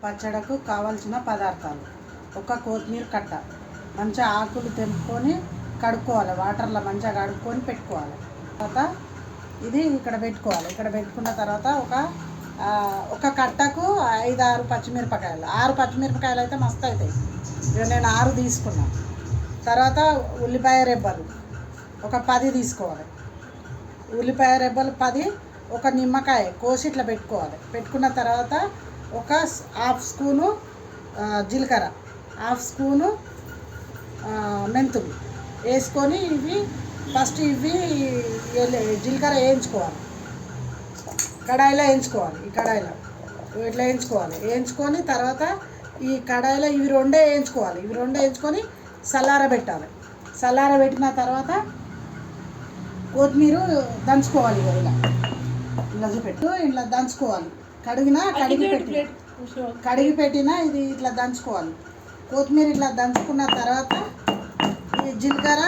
పచ్చడకు కావాల్సిన పదార్థాలు: ఒక కొత్తిమీర కట్ట, మంచిగా ఆకులు తెంపుకొని కడుక్కోవాలి, వాటర్లో మంచిగా కడుక్కొని పెట్టుకోవాలి. తర్వాత ఇది ఇక్కడ పెట్టుకోవాలి. ఇక్కడ పెట్టుకున్న తర్వాత ఒక కట్టకు 5-6 పచ్చిమిరపకాయలు. 6 పచ్చిమిరపకాయలు అయితే మస్తు అవుతాయి. నేను 6 తీసుకున్నాను. తర్వాత ఉల్లిపాయ రెబ్బలు ఒక 10 తీసుకోవాలి. ఉల్లిపాయ రెబ్బలు 10, ఒక నిమ్మకాయ కోసి ఇట్లా పెట్టుకోవాలి. పెట్టుకున్న తర్వాత ఒక హాఫ్ స్పూను జీలకర్ర, హాఫ్ స్పూను మెంతులు వేసుకొని ఫస్ట్ జీలకర్ర వేయించుకోవాలి. కడాయిలో వేయించుకోవాలి. ఈ కడాయిలో ఇట్లా వేయించుకొని తర్వాత ఈ కడాయిలో ఇవి రెండే వేయించుకొని చల్లారబెట్టాలి. చల్లారబెట్టిన తర్వాత కొత్తిమీర దంచుకోవాలి. ఇలా చూపెట్టు, ఇట్లా దంచుకోవాలి. కడిగి పెట్టిన ఇది ఇట్లా దంచుకోవాలి. కొత్తిమీర ఇట్లా దంచుకున్న తర్వాత ఈ జీలకర్ర